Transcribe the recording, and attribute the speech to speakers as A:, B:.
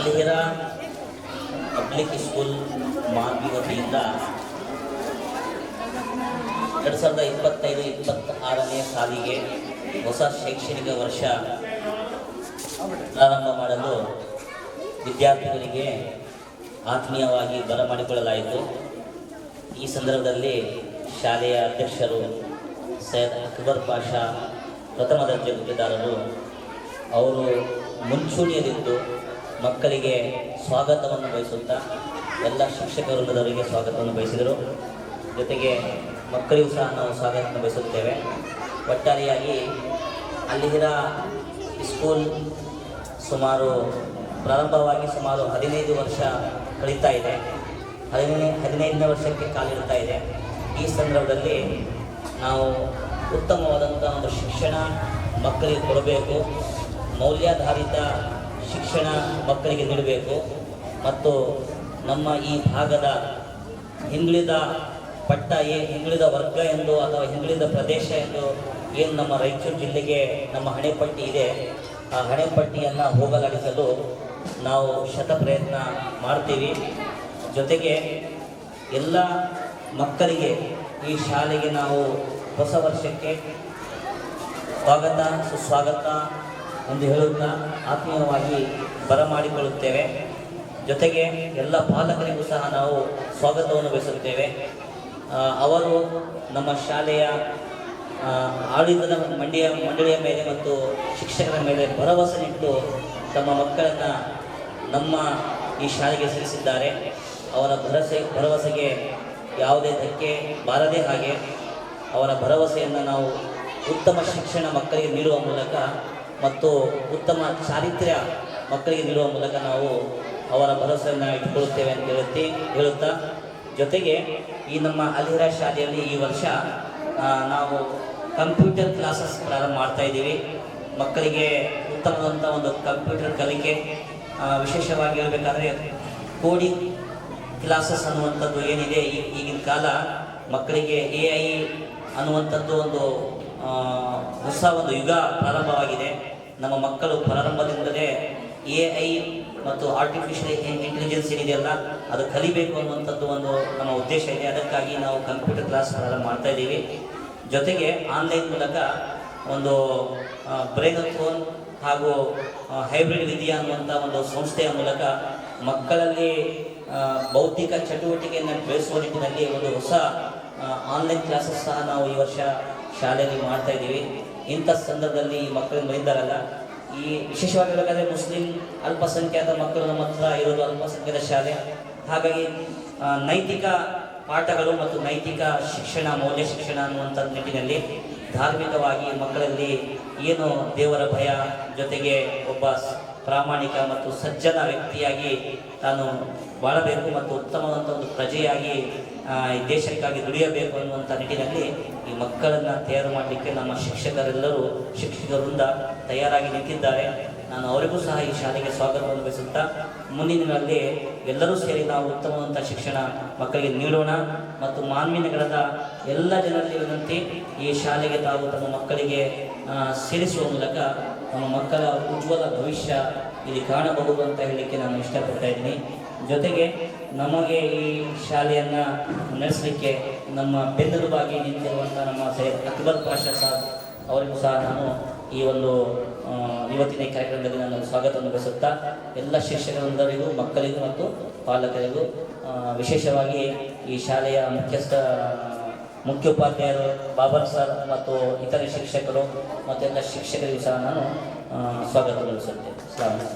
A: ಅಲಿಹಿರಾ public school Manvi ವತಿಯಿಂದ 2025-26ನೇ ಸಾಲಿಗೆ ಹೊಸ ಶೈಕ್ಷಣಿಕ ವರ್ಷ ಪ್ರಾರಂಭ ಮಾಡಲು ವಿದ್ಯಾರ್ಥಿಗಳಿಗೆ ಆತ್ಮೀಯವಾಗಿ ಬರಮಾಡಿಕೊಳ್ಳಲಾಯಿತು. ಈ ಸಂದರ್ಭದಲ್ಲಿ ಶಾಲೆಯ ಅಧ್ಯಕ್ಷರು ಸೈಯದ್ ಅಕ್ಬರ್ ಪಾಷಾ ಪ್ರಥಮ ದರ್ಜೆ ಗುತ್ತಿಗೆದಾರರು ಅವರು ಮುಂಚೂಣಿಯಲ್ಲಿದ್ದು ಮಕ್ಕಳಿಗೆ ಸ್ವಾಗತವನ್ನು ಬಯಸುತ್ತಾ ಎಲ್ಲ ಶಿಕ್ಷಕ ವೃಂದದವರಿಗೆ ಸ್ವಾಗತವನ್ನು ಬಯಸಿದರು. ಜೊತೆಗೆ ಮಕ್ಕಳಿಗೂ ಸಹ ನಾವು ಸ್ವಾಗತವನ್ನು ಬಯಸುತ್ತೇವೆ. ಒಟ್ಟಾರೆಯಾಗಿ ಅಲಿಹಿರಾ ಸ್ಕೂಲ್ ಪ್ರಾರಂಭವಾಗಿ ಸುಮಾರು 15 ವರ್ಷ ಕಳೀತಾ ಇದೆ. 15ನೇ ವರ್ಷಕ್ಕೆ ಕಾಲಿಡ್ತಾ ಇದೆ. ಈ ಸಂದರ್ಭದಲ್ಲಿ ನಾವು ಉತ್ತಮವಾದಂಥ ಒಂದು ಶಿಕ್ಷಣ ಮಕ್ಕಳಿಗೆ ಕೊಡಬೇಕು, ಮೌಲ್ಯಾಧಾರಿತ ಶಿಕ್ಷಣ ಮಕ್ಕಳಿಗೆ ನೀಡಬೇಕು ಮತ್ತು ನಮ್ಮ ಈ ಭಾಗದ ಹಿಂದುಳಿದ ಪಟ್ಟ ಹಿಂದುಳಿದ ವರ್ಗ ಎಂದು ಅಥವಾ ಹಿಂದುಳಿದ ಪ್ರದೇಶ ಎಂದು ಏನು ನಮ್ಮ ರಾಯಚೂರು ಜಿಲ್ಲೆಗೆ ನಮ್ಮ ಹಣೆಪಟ್ಟಿ ಇದೆ, ಆ ಹಣೆಪಟ್ಟಿಯನ್ನು ಹೋಗಲಾಡಿಸಲು ನಾವು ಪ್ರಯತ್ನ ಮಾಡ್ತೀವಿ. ಜೊತೆಗೆ ಎಲ್ಲ ಮಕ್ಕಳಿಗೆ ಈ ಶಾಲೆಗೆ ನಾವು ಹೊಸ ವರ್ಷಕ್ಕೆ ಸ್ವಾಗತ ಸುಸ್ವಾಗತ ಎಂದು ಹೇಳುತ್ತಾ ಆತ್ಮೀಯವಾಗಿ ಬರಮಾಡಿಕೊಳ್ಳುತ್ತೇವೆ. ಜೊತೆಗೆ ಎಲ್ಲ ಪಾಲಕರಿಗೂ ಸಹ ನಾವು ಸ್ವಾಗತವನ್ನು ಬಯಸುತ್ತೇವೆ. ಅವರು ನಮ್ಮ ಶಾಲೆಯ ಆಡಳಿತದ ಮಂಡಳಿಯ ಮೇಲೆ ಮತ್ತು ಶಿಕ್ಷಕರ ಮೇಲೆ ಭರವಸೆನಿಟ್ಟು ತಮ್ಮ ಮಕ್ಕಳನ್ನು ನಮ್ಮ ಈ ಶಾಲೆಗೆ ಸೇರಿಸಿದ್ದಾರೆ. ಅವರ ಭರವಸೆಗೆ ಯಾವುದೇ ಧಕ್ಕೆ ಬಾರದೇ ಹಾಗೆ ಅವರ ಭರವಸೆಯನ್ನು ನಾವು ಉತ್ತಮ ಶಿಕ್ಷಣ ಮಕ್ಕಳಿಗೆ ನೀಡುವ ಮೂಲಕ ಮತ್ತು ಉತ್ತಮ ಚಾರಿತ್ರ್ಯ ಮಕ್ಕಳಿಗೆ ನೀಡುವ ಮೂಲಕ ನಾವು ಅವರ ಭರವಸೆಯನ್ನು ಇಟ್ಟುಕೊಳ್ಳುತ್ತೇವೆ ಅಂತ ಹೇಳುತ್ತಾ ಜೊತೆಗೆ ಈ ನಮ್ಮ ಅಲಿಹಿರಾ ಶಾಲೆಯಲ್ಲಿ ಈ ವರ್ಷ ನಾವು ಕಂಪ್ಯೂಟರ್ ಕ್ಲಾಸಸ್ ಪ್ರಾರಂಭ ಮಾಡ್ತಾ ಇದ್ದೀವಿ. ಮಕ್ಕಳಿಗೆ ಉತ್ತಮವಾದಂಥ ಒಂದು ಕಂಪ್ಯೂಟರ್ ಕಲಿಕೆ, ವಿಶೇಷವಾಗಿ ಹೇಳಬೇಕಾದ್ರೆ ಕೋಡಿಂಗ್ ಕ್ಲಾಸಸ್ ಅನ್ನುವಂಥದ್ದು ಏನಿದೆ, ಈಗಿನ ಕಾಲ ಮಕ್ಕಳಿಗೆ AI ಅನ್ನುವಂಥದ್ದು ಒಂದು ಹೊಸ ಒಂದು ಯುಗ ಪ್ರಾರಂಭವಾಗಿದೆ. ನಮ್ಮ ಮಕ್ಕಳು ಪ್ರಾರಂಭದಿಂದಲೇ AI ಮತ್ತು ಆರ್ಟಿಫಿಷಿಯಲ್ ಇಂಟೆಲಿಜೆನ್ಸ್ ಏನಿದೆಯಲ್ಲ ಅದು ಕಲಿಬೇಕು ಅನ್ನುವಂಥದ್ದು ಒಂದು ನಮ್ಮ ಉದ್ದೇಶ ಇದೆ. ಅದಕ್ಕಾಗಿ ನಾವು ಕಂಪ್ಯೂಟರ್ ಕ್ಲಾಸ್ ಪ್ರಾರಂಭ ಮಾಡ್ತಾ ಇದ್ದೀವಿ. ಜೊತೆಗೆ ಆನ್ಲೈನ್ ಮೂಲಕ ಒಂದು ಬ್ರೈನ್ ಹಾಗೂ ಹೈಬ್ರಿಡ್ ವಿದ್ಯಾ ಅನ್ನುವಂಥ ಒಂದು ಸಂಸ್ಥೆಯ ಮೂಲಕ ಮಕ್ಕಳಲ್ಲಿ ಬೌದ್ಧಿಕ ಚಟುವಟಿಕೆಯನ್ನು ಬೆಳೆಸುವ ನಿಟ್ಟಿನಲ್ಲಿ ಒಂದು ಹೊಸ ಆನ್ಲೈನ್ ಕ್ಲಾಸಸ್ ಸಹ ನಾವು ಈ ವರ್ಷ ಶಾಲೆಯಲ್ಲಿ ಮಾಡ್ತಾ ಇದ್ದೀವಿ. ಇಂಥ ಸಂದರ್ಭದಲ್ಲಿ ಈ ಮಕ್ಕಳನ್ನು ಬೈದಾರಲ್ಲ, ಈ ವಿಶೇಷವಾಗಿ ಹೇಳಬೇಕಾದ್ರೆ ಮುಸ್ಲಿಂ ಅಲ್ಪಸಂಖ್ಯಾತ ಮಕ್ಕಳು ನಮ್ಮ ಹತ್ರ ಇರೋದು ಅಲ್ಪಸಂಖ್ಯಾತ ಶಾಲೆ. ಹಾಗಾಗಿ ನೈತಿಕ ಪಾಠಗಳು ಮತ್ತು ನೈತಿಕ ಶಿಕ್ಷಣ, ಮೌಲ್ಯ ಶಿಕ್ಷಣ ಅನ್ನುವಂಥ ನಿಟ್ಟಿನಲ್ಲಿ ಧಾರ್ಮಿಕವಾಗಿ ಮಕ್ಕಳಲ್ಲಿ ಏನು ದೇವರ ಭಯ, ಜೊತೆಗೆ ಒಬ್ಬ ಪ್ರಾಮಾಣಿಕ ಮತ್ತು ಸಜ್ಜನ ವ್ಯಕ್ತಿಯಾಗಿ ತಾನು ಬಾಳಬೇಕು ಮತ್ತು ಉತ್ತಮವಾದಂಥ ಒಂದು ಪ್ರಜೆಯಾಗಿ ಈ ದೇಶಕ್ಕಾಗಿ ದುಡಿಯಬೇಕು ಅನ್ನುವಂಥ ನಿಟ್ಟಿನಲ್ಲಿ ಈ ಮಕ್ಕಳನ್ನು ತಯಾರು ಮಾಡಲಿಕ್ಕೆ ನಮ್ಮ ಶಿಕ್ಷಕರಿಂದ ತಯಾರಾಗಿ ನಿಂತಿದ್ದಾರೆ. ನಾನು ಅವರಿಗೂ ಸಹ ಈ ಶಾಲೆಗೆ ಸ್ವಾಗತವನ್ನು ಬಯಸುತ್ತಾ ಮುಂದಿನ ದಿನಗಳಲ್ಲಿ ಎಲ್ಲರೂ ಸೇರಿ ನಾವು ಉತ್ತಮವಾದಂಥ ಶಿಕ್ಷಣ ಮಕ್ಕಳಿಗೆ ನೀಡೋಣ ಮತ್ತು ಮಾನ್ವಿ ನಗರದ ಎಲ್ಲ ಜನರಲ್ಲಿ ವಿನಂತಿ, ಈ ಶಾಲೆಗೆ ತಾವು ತಮ್ಮ ಮಕ್ಕಳಿಗೆ ಸೇರಿಸುವ ಮೂಲಕ ನಮ್ಮ ಮಕ್ಕಳ ಉಜ್ವಲ ಭವಿಷ್ಯ ಇಲ್ಲಿ ಕಾಣಬಹುದು ಅಂತ ಹೇಳಲಿಕ್ಕೆ ನಾನು ಇಷ್ಟಪಡ್ತಾ ಇದ್ದೀನಿ. ಜೊತೆಗೆ ನಮಗೆ ಈ ಶಾಲೆಯನ್ನು ನಡೆಸಲಿಕ್ಕೆ ನಮ್ಮ ಬೆನ್ನೆಲುಬಾಗಿ ನಿಂತಿರುವಂಥ ನಮ್ಮ ಸೈಯದ್ ಅಕ್ಬರ್ ಪಾಷಾ ಸಾಬ್ ಅವರಿಗೂ ಸಹ ನಾನು ಈ ಒಂದು ಇವತ್ತಿನ ಕಾರ್ಯಕ್ರಮದಲ್ಲಿ ನಾನು ಸ್ವಾಗತವನ್ನು ಬಯಸುತ್ತಾ ಎಲ್ಲ ಶಿಕ್ಷಕರಿಂದರಿಗೂ, ಮಕ್ಕಳಿಗೂ ಮತ್ತು ಪಾಲಕರಿಗೂ, ವಿಶೇಷವಾಗಿ ಈ ಶಾಲೆಯ ಮುಖ್ಯೋಪಾಧ್ಯಾಯರು ಬಾಬರ್ ಸರ್ ಮತ್ತು ಇತರೆ ಶಿಕ್ಷಕರು ಮತ್ತು ಎಲ್ಲ ಶಿಕ್ಷಕರಿಗೂ ಸಹ ನಾನು ಸ್ವಾಗತ ಬಯಸುತ್ತೇನೆ.